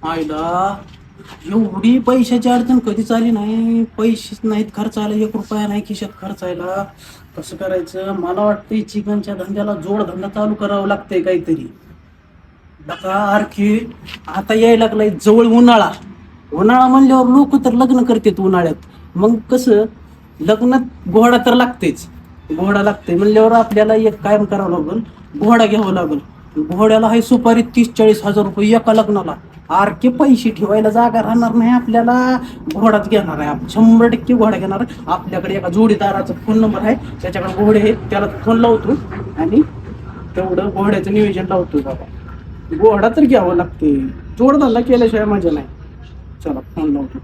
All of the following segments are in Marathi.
आईला एवढी पैशाची अडचण कधीच आली नाही. पैसेच नाहीत खर्चायला, 1 रुपया नाही खिशात खर्चायला. कसं करायचं? मला वाटतंय चिकनच्या धंद्याला जोडधंदा चालू करावं लागतंय काहीतरी. बघा आणखी आता यायला लागलाय जवळ उन्हाळा. उन्हाळा म्हणल्यावर लोक तर लग्न करतात उन्हाळ्यात. मग कसं लग्नात घोडा तर लागतेच. घोडा लागते म्हणल्यावर आपल्याला एक कायम करावं लागेल, घोडा घ्यावं लागेल. घोड्याला आहे सुपारी 30-40 हजार रुपये एका लग्नाला. आरके पैसे ठेवायला जागा राहणार नाही आपल्याला. घोडाच घेणार आहे आपण, 100% घोडा घेणार आहे. आपल्याकडे एका जोडीदाराचा फोन नंबर आहे, त्याच्याकडे घोडे आहेत, त्याला फोन लावतो आणि तेवढं घोड्याचं नियोजन लावतो. बाबा घोडा तर घ्यावं लागते, जोडधंदा केल्याशिवाय मजा नाही. चला फोन लावतो.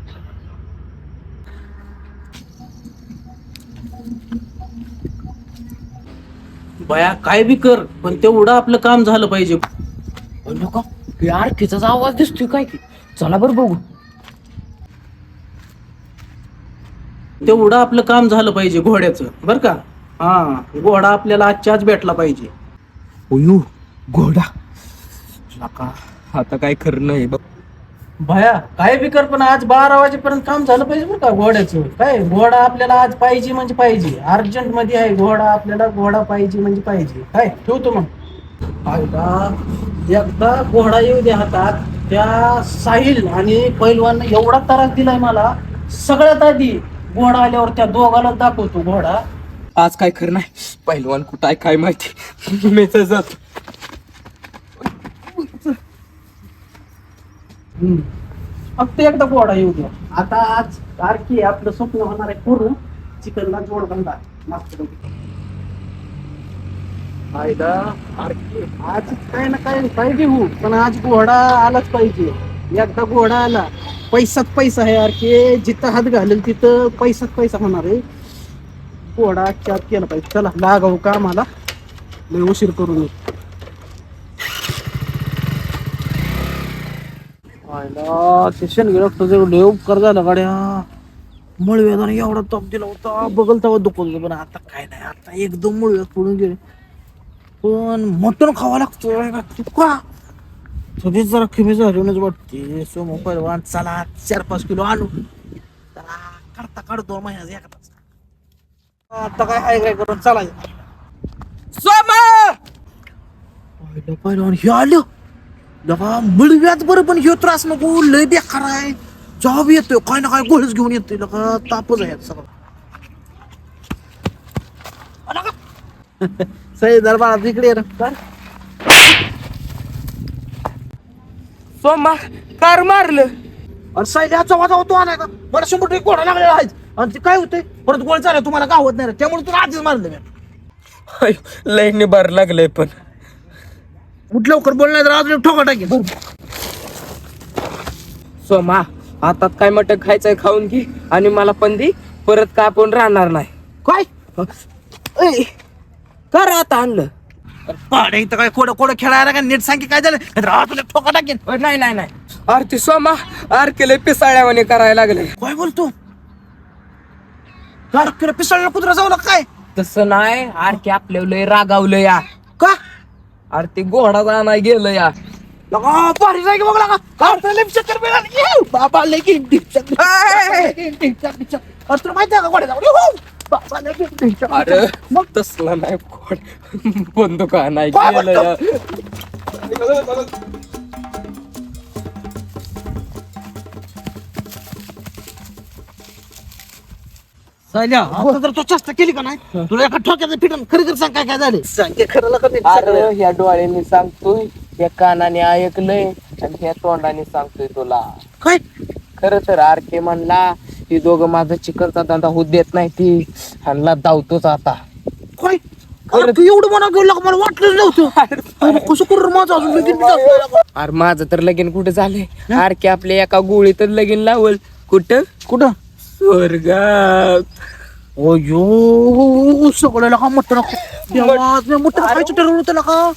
बया काय बी कर पण तेवढं आपलं काम झालं पाहिजे. का यार खिचाचा आवाज दिसतोय काय की? चला बरं बघू. तेवढं आपलं काम झालं पाहिजे घोड्याचं, बर का? हा, घोडा आपल्याला आजच्या आज भेटला पाहिजे. ओयो घोडा का आता काय खरं नाही बघ. भया काय बी कर पण आज 12 वाजेपर्यंत काम झालं पाहिजे बरं का घोड्याचं. काय घोडा आपल्याला आज पाहिजे म्हणजे पाहिजे, अर्जंट मध्ये आहे घोडा. आपल्याला घोडा पाहिजे म्हणजे पाहिजे. काय ठेवतो मग. आयला एकदा घोडा येऊ दे हातात. त्या साहिल आणि पैलवान एवढा त्रास दिलाय मला. सगळ्यात आधी घोडा आल्यावर त्या दोघाला दाखवतो घोडा. आज काय खरं नाही. पहिलवान कुठं आहे काय माहिती. मी तर जातो. फक्त एकदा घोडा येऊ द्या. आता आज सारखी आपलं स्वप्न होणार आहे पूर्ण. चिकनला जोडधंदा मस्त. फायदा आज काय ना काय पाहिजे हो, पण आज घोडा आलाच पाहिजे. एकदा घोडा आला पैसाच पैसा आहे यारखे. जिथं हात घालेल तिथं पैसाच पैसा होणार आहे. घोडा चार केला पाहिजे. चला लागाव का मला, लय उशीर करू नये. स्टेशन गेलं तुझं लय उपकार झाला गाड्या. मुळव्याधाने एवढा ताप दिला होता, बघल तेव्हा दुखत होतं. पण आता काय नाही, आता एकदम मुळव्यात पडून गेले. पण मटण खावं लागतं का? सगळीच जरा कमी झालीच वाटते. सो मोबाईल वाहन चला 4-5 किलो आणू. चला करता काढू 2 महिन्याचा एखादाच. आता काय हाय काय करून चालायचं. पहिलं हे आलं लगा मुळव्यात बरं. पण हे त्रास नको, लय बेकार आहे. जॉब येतोय काय ना काय गोळीच घेऊन येतोय. लगा तापच आहे सगळं. सही दरबार तिकडे सोमा कार मारलं. आणि सैल्याचा वाजा होतो आलाय का? मला 100% घोडा लागलेला आहे. आणि ते काय होतंय परत गोळ चालू तुम्हाला गावत नाही, त्यामुळे तुला आधीच मारलं मी. लय निभार लागलंय. पण उठ लवकर बोल, नाही तर अजून ठोका टाकेल. सोमा हातात काय मटण खायचंय खाऊन घे आणि मला पण दे. परत का आपण राहणार नाही. काय कर आता आणलं. पाडे इथं काय कोडं खेळायला का? नीट सांगे काय झालं, तुला ठोका टाकेन. नाही नाही नाही. अरे ते सोमा आर केले पिसाळ्यावाने करायला लागले. काय बोलतो? केलं पिसळला कुत्रा जाऊ काय? तसं नाही. आर की आपल्या लय रागावलं या. का? अरे ते घोडा जाणार गेलं या. लगा भारी जागी बघ लगा. बाबा लगीन तुला माहिती आहे का गोड्या बाबा लगीन. अरे मग तसला नाही. बंदूक नाही गेलं या. सायल्या आता जर तू चेष्टा केली का नाही तुला एका ठोक्याचं फिटन. खरं सांग काय काय झाले. सांग खरं अरे ह्या डोळ्याने सांगतोय, या कानाने ऐकलंय आणि ह्या तोंडाने सांगतोय तुला. काय खरं तर आर के म्हणला ही दोघं माझा चिकनचा धंदा होत देत नाही. ती ह्यांना धावतोच आता. काय तू एवढं मना घेऊ लाग, मला वाटलं नव्हतं. कसं करू माझं अजून लगीन. अरे माझं तर लगीन कुठे झालंय. आर के आपल्या एका गोळीत लगीन लावल. कुठं कुठं? स्वर्गात. अयो सगळ्याला का मटण मटण खायचं ठरवलं होतं का?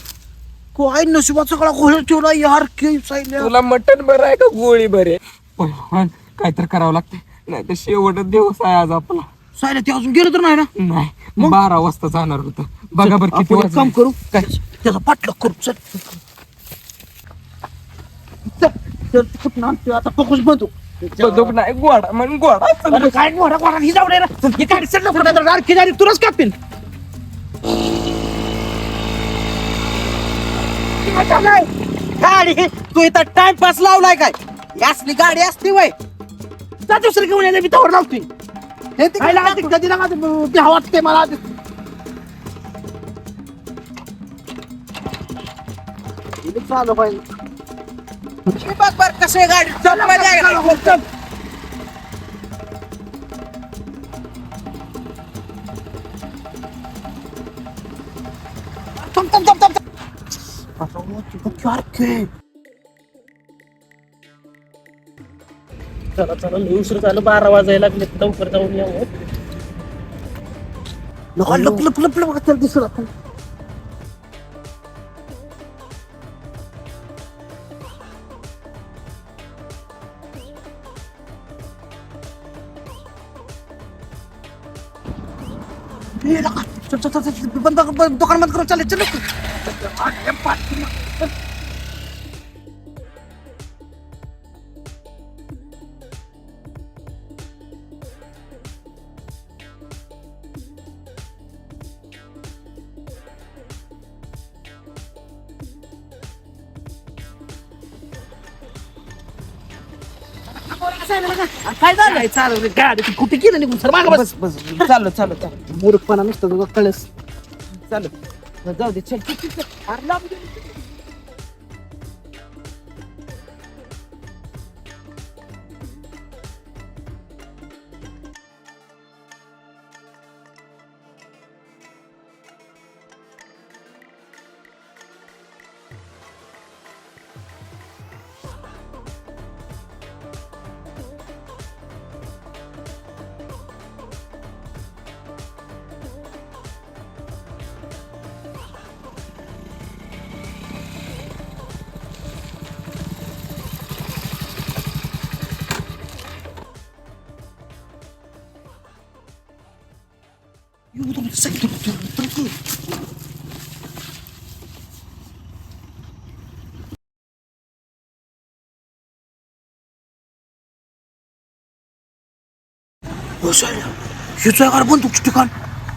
काय नशिबात सगळा गोळ ठेवला यार. के सायल्या तुला मटण बरं आहे का गोळी बरे? काय तर करावं लागतंय, नाही तर शेवटच दिवस आहे आज आपला. सायल्या ते अजून गेलं तर नाही ना? नाही, 12 वाजता जाणार होतं. बघा बरं किती वाजता. काम करू काय त्याचा पाठलाग करू. चल तर कुठं आणतोय आता फोकस बंदूक. बंदूक नाही गोडा म्हण गोडा अरे काय घोडा घोडा ही जाऊ रे रे. ही गाडी चढ लवकर नाही तर आणखी गाडी तुलाच कापीन. गाडी तू इथं टाइमपास लावलाय काय ही असली गाडी असते वय जा दुसरी घेऊन यायला मी तवर लावतोय. हे ते काय लागते कधी लागते ते हवाच ते मला आधी. हे चालू पाहिजे हे बघ बर कसं आहे गाडी चल मजा आहे. चल. थांब थांब थांब थांब. आता चला चला लय उशीर झालं 12 वाजायला लागले लवकर जाऊन येऊ. लप लप लप लप चल दिसला. दुकान बंद करून चालेल चल काय झालं चालू गाडी कुठे गेलं निघून सर मागं बस. बस बस चाललो चाललो चाललो मूर्खपणा नुसतं तुझं कळस. चाललो जाऊ दे चल चल, चल, चल. अरे लांब गेली. हिचो यार बंदूकचं ठिकाण.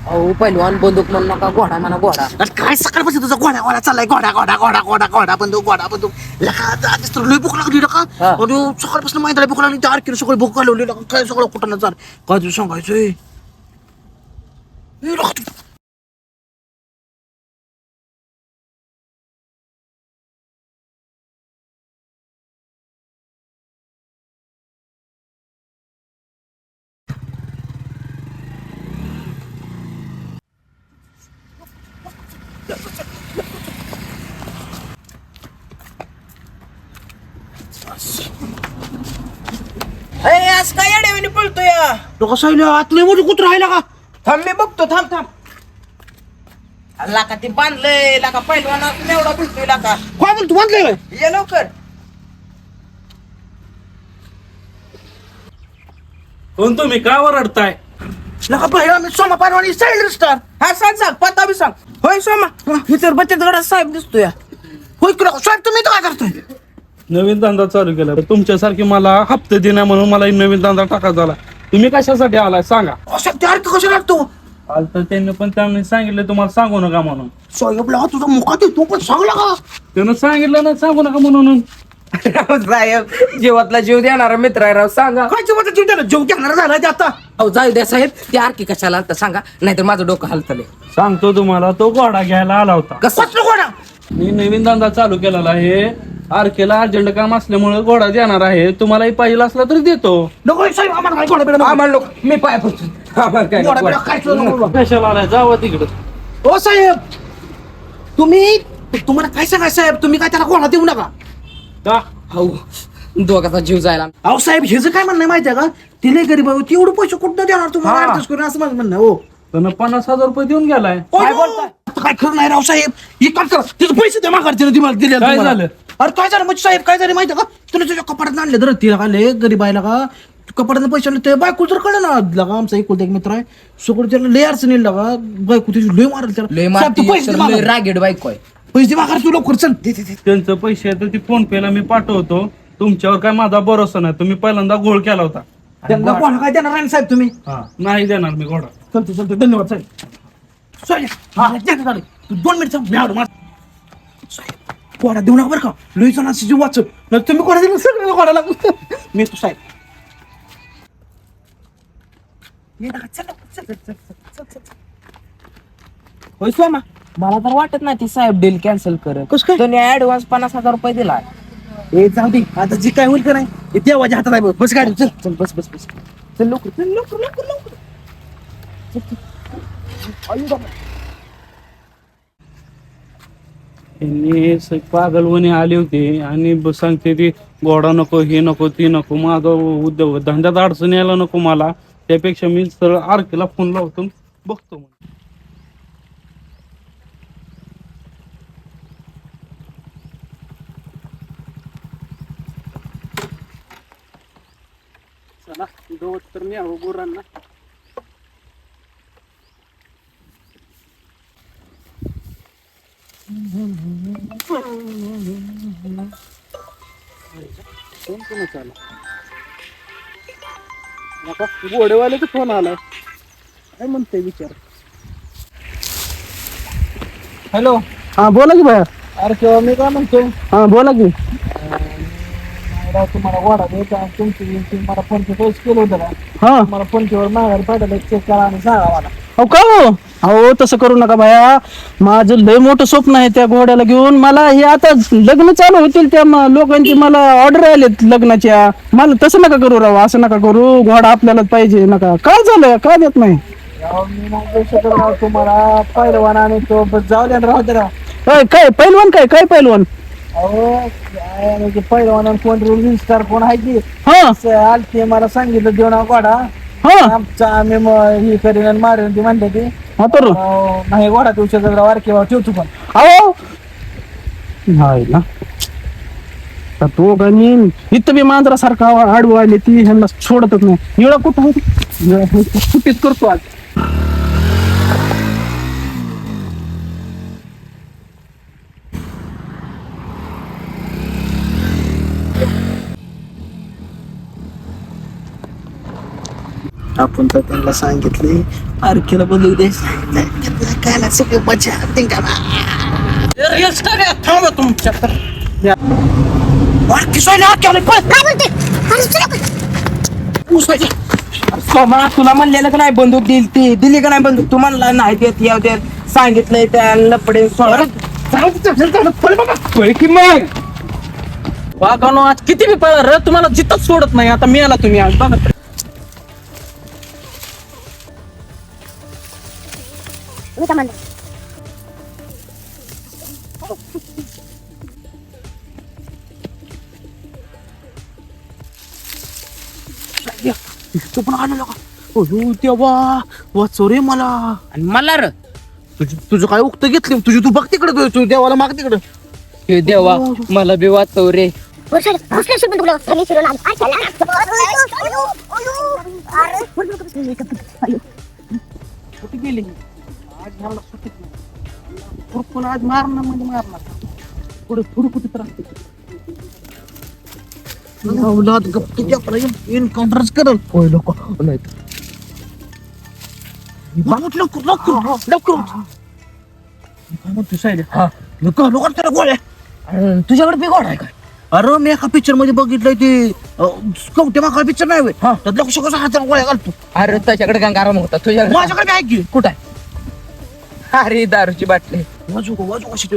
अहो पहिलवान बंदूक म्हणू नका गोडा म्हणा गोडा. अरे काय सकाळपासून तुझा घोडा घोडा चाललाय घोडा घोडा घोडा घोडा घोडा बंदूक घोडा बंदूक. आधीच तर लई भूक लागली का हा. आणि सकाळपासून माहिती भूक लागली 4 किलो सगळं भूक घालवली काय सगळं कुठं चाल काय तुझं सांगायचंय. आज काय अडवणी पळतोय तो कसं आहे आतले मोठी कुत्र राहिला का. थांब मी बघतो थांब थांब लाका ते बांधलंय लाका पहिलवाना एवढा भिजतोय लाका काय बोल तू बांधले ये लवकर कोण तुम्ही का ओरडताय? लका पहिला मी सोमा पारवाणी साईड स्टार. हा सांग सांग पत्ता बी सांग होय सोमा इतर बचत गटात साहेब दिसतोय होय तुला साहेब तुम्ही इथं काय करतोय. नवीन धंदा चालू केला तुमच्यासारखी मला हप्ते देण्या म्हणून मला नवीन धंदा टाकायचा झाला. तुम्ही कशासाठी आलाय सांगा. अशा त्या कसं लागतो आल तर त्यांनी पण त्यांनी सांगितलं तुम्हाला सांगू नका म्हणून. साहेब लका तुझा मुखात तू पण सांगला का. त्यानं सांगितलं ना सांगू नका म्हणून. साहेब जीवातला जीव देणारा मित्र आहे राव सांगा. काय जेव्हा जीव त्याला जेव घेणार झाला ते आता. अहो जाऊ द्या साहेब ते आरकी कशाला आलता सांगा नाहीतर माझं डोकं हलतले. सांगतो तुम्हाला तो घोडा घ्यायला आला होता. कसलं घोडा. मी नवीन धंदा चालू केलेला आहे. आरकेला अर्जंट काम असल्यामुळे घोडा देणार आहे. तुम्हालाही पाहिजे असला तरी देतो. नको साहेब आम्हाला काय घोडा बिडा आम्हाला लोक मी पाय पडतो आम्हाला काय घोडा बिडा नको. काय सुद्धा नको. कशाला आलाय जावं तिकडं. ओ साहेब तुम्ही तुम्हाला काय सांगा साहेब तुम्ही काय त्याला घोडा देऊ नका. का अहो दोघाचा जीव जायला. अहो साहेब हेच काय म्हणणं माहिती आहे का तिने गरीब आहे तेवढं पैसे कुठं देणार तुम्हाला हा. ऍडजस्ट करून असं माझं म्हणणं हो. त्यानं 50,000 रुपये देऊन गेलाय. काय बोलताय आता काय खरं नाही राव साहेब हे काम करा तिथे पैसे द्या माघार तिने दिले दिले काय झालं? अरे काय झालं म्हणजे साहेब काय झालं माहिती आहे का तुला तुझ्या कपाटात आणले तर तिला आले गरीब आहे का कपाटात पैसे आणले ते बायको जर कळलं ना लगा आमचा एक एक मित्र आहे सगळं त्याला लय अडचण येईल लगा बायको तुझी लय मारल त्याला लय साहेब, तू पैसे दे मारती माघार. रागेड बायको आहे. पैसे दे माघार तू लवकर चल दे दे दे. त्यांचं पैसे तर ती फोन पे ला मी पाठवतो. तुमच्यावर काय माझा भरोसा नाही. तुम्ही पहिल्यांदा घोळ केला होता. त्यांना कोणा काय देणार नाही साहेब तुम्ही? नाही देणार मी घोडा. चालते धन्यवाद साहेब. साहेब हा झालं तू 2 मिनिट थांब. मी आलो साहेब. कोणा देऊ नका बरं का, लुईचा नाशी जीव वाचव. नाही तुम्ही कोणा दिलं सगळं कोणा लागू मी तू साहेब. होय सोमा. मला तर वाटत नाही ती साहेब डील कॅन्सल करत. कसं काय? त्यांनी ऍडव्हान्स 50,000 रुपये दिला. ए जाऊ दे आता जी काय होईल का नाही ते देवाच्या हातात आहे बघ. बस गाडी चल चल बस बस बस चल लवकर चल लवकर लवकर लवकर चल, चल. आयु बाबा. यांनी पागलवणी आले होते आणि सांगते ती घोडा नको, हे नको, ती नको. माझा उद्योग धंद्यात अडचण यायला नको मला. त्यापेक्षा मी सरळ आरकेला फोन लावतो, बघतो. चला गवत तर मी आहो गुरांना. फोन कोणाचा आला? नका घोडेवाल्याचा फोन आलाय. काय म्हणते विचार. हॅलो. हा बोला की बाया. अरे केव्हा मी काय म्हणतो, हा बोला की. तुम्हाला घोडा द्यायचा आणि तुमची मला फोनचे पैसे केलं होतं का? हा मला फोनपेवर माघारी पाठवलं, चेक करा आणि सांगा मला. अहो का हो? अहो तसं करू नका बाया. माझं लय मोठं स्वप्न आहे त्या घोड्याला घेऊन. मला हे आता लग्न चालू होतील त्या लोकांची मला ऑर्डर आलेत लग्नाच्या. मला तसं नका करू राव, असं नका करू. घोडा आपल्यालाच पाहिजे. नका काय झालं, काय देत नाही. मी नाही देऊ शकत राव तुम्हाला पहिलवान आणि तो जाऊ द्या राहू दे राव. काय पैलवान, काय पैलवान. अहो काय म्हणजे पहिलवान आणि कोण रील स्टार कोण आहे की हा आलते मला सांगितलं देऊ ना घोडा हा आमचा आम्ही ही करीन आणि मारेन ती म्हणते ती. हा तर नाही घोडा देऊ शकत राव. अरे केव्हा ठेवतो पण. अहो नाही ना तो गाणी इथं बी मांजरासारखा आडवं आले ती ह्यांना सोडतच नाही. निळा कुठं आहे? कुठेच करतो आज. आपण तर त्यांना सांगितले आरखेला बदलू दे. काय सगळी मजा थांबा तुमच्या तुला म्हणलेलं का नाही बंदूक दिली का नाही बंदूक? तू म्हणला नाही देत याव देत सांगितलंय त्या लपडे वाघानो आज किती बी पळा र तुम्हाला जिथंच सोडत नाही. आता मी आला तुम्ही आज बघा. तो पण आलेला का? अयो तेव्हा वाचो रे मला. आणि मला र तुझं काय उक्त घेतली तुझी तू बघ तिकडे तू देवाला माग तिकडं. हे देवा मला बी वाचव रे. कुठे गेली आज ह्याला सुट्टीच नाही. खुरपून आज मारणार म्हणजे मारणार. पुढे पुढे कुठे त्रास औलाद गप्प एन्काउंटरच करल. होय लोक नाही लवकर लवकर लवकर. काय म्हणतो साहेब? हा लोक लोक त्याला गोळ्या. तुझ्याकडे बी घोडा आहे का? अरे मी एका पिक्चर मध्ये बघितलंय ते कवटे माका पिक्चर नाही त्यात लक्ष कसं हाताला गोळ्या घालतो. अरे त्याच्याकडे गंगाराम होता तुझ्याकडे माझ्याकडे आहे की. कुठं आहे? अरे दारूची बाटली. वाजू कशी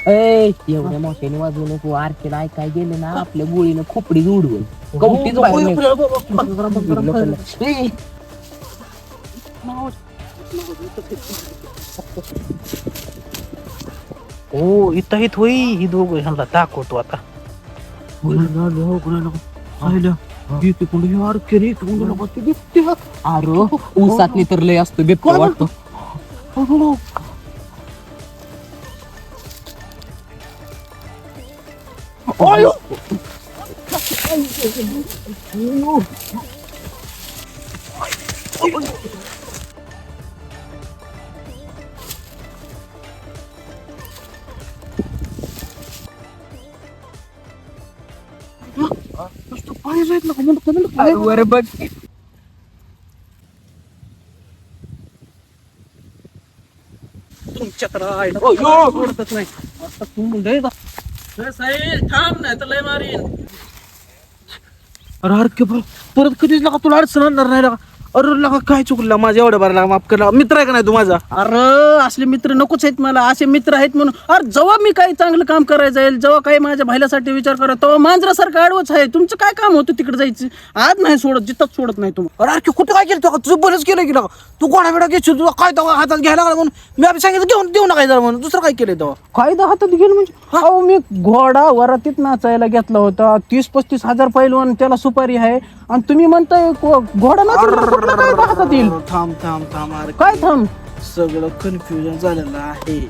एवढ्या मोठ्याने वाजवू नको. आरकेला ऐकाय गेले ना आपल्या गोळीनं खोपडी उडवल. कवटीच बाहेर निघ. हो इथं हित होई ही दोघं ह्यांना दाखवतो आता. अरे ऊसातली तर लय असतो बिबट्या वाटतो. वर बघ तुमच्या तर आवडतच नाही आता तू लय साहेब थांब नाही तर लय मारीन. अरे अरे परत कधीच लगा तुला अडचण आणणार नाही लगा. अरे लगा काय चुकलं माझ्या एवढ्या बरं लागा माफ कर लगा. मित्र आहे का नाही तू माझा? अरे असले मित्र नकोच आहेत मला, असे मित्र आहेत म्हणून. अरे जेव्हा मी काही चांगलं काम करायचं जाईल, जेव्हा काही माझ्या भाईल्यासाठी विचार करा, तेव्हा मांजरासारखं आडवच आहे. तुमचं काय काम होतं तिकडे जायचं? आज नाही सोडत, जिथंच सोडत नाही तुम्हाला. अरे अरे कुठं काय केलं तुझं बरंच केलं की लगा. तू गोडा बिडा घेशील तुला काय दवा हातात घ्यायला लागला म्हणून मी आम्ही सांगितलं घेऊन देऊ नका जरा म्हणून. दुसरं काय केलंय तेव्हा? कायदा हातात घेऊन म्हणजे अहो मी घोडा वरातीत नाचायला घेतला होता, 30-35 हजार पैलवान त्याला सुपारी आहे, आणि तुम्ही म्हणताय घोडा नाचायला काय हातात येईल? थांब थांब थांब अरे काय थांब? सगळं कन्फ्युजन झालेलं आहे.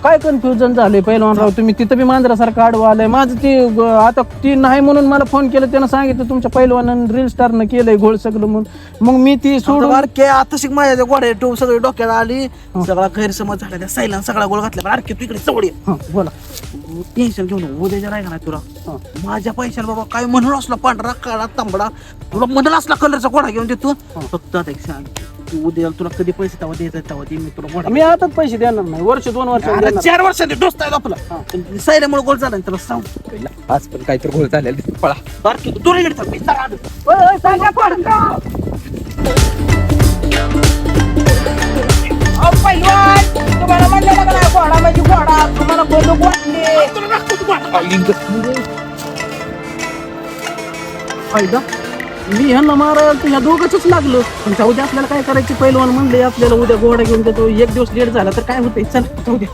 काय कन्फ्युजन झाले पैलवान राव? तुम्ही तिथं बी मांजरासारखं आडवं आलंय. माझं ती आता ती नाही म्हणून मला फोन केलं, त्यानं सांगितलं तुमच्या पैलवानं रील स्टारनं केलंय घोळ सगळं म्हणून. मग मी ती सोडून अरे आता शिक माझ्या गोड्या टोप सगळी डोक्यात आली. सगळा गैरसमज झाला त्या साईला सगळा गोळ घातला. पण अरे तू इकडे चवडी बोला. टेन्शन घेऊन उद्या नाही का नाही तुला माझ्या पैशाला बाबा काय म्हणून असला पांढरा काळा तांबडा तुला म्हणून असला कलरचा गोडा घेऊन देतो. फक्त आता एक सांग, तू उद्या तुला कधी पैसे तेव्हा द्यायचा तेव्हा दे, मी तुला गोडा. मी आताच पैसे देणार नाही, 2 वर्ष अरे 4 वर्षांनी डोसता येतो आपला साईल्यामुळे गोळ झाला तुला सांग. आज पण काहीतरी घोळ झालेला पळा. बारकी तू दोन्ही कडे थांब, मी जरा आलो. तुम्हाला म्हणलं ना घोडा म्हणजे घोडा, तुम्हाला बंदूक वाटली. तुला दाखवतो तू गोडा. फायदा मी ह्यांना मारायला तर ह्या दोघांच लागलं. पण जाऊ दे, आपल्याला काय करायची, पैलवान म्हणले आपल्याला उद्या घोडा घेऊन देतो. 1 दिवस लेट झाला तर काय होतंय, चल जाऊ दे.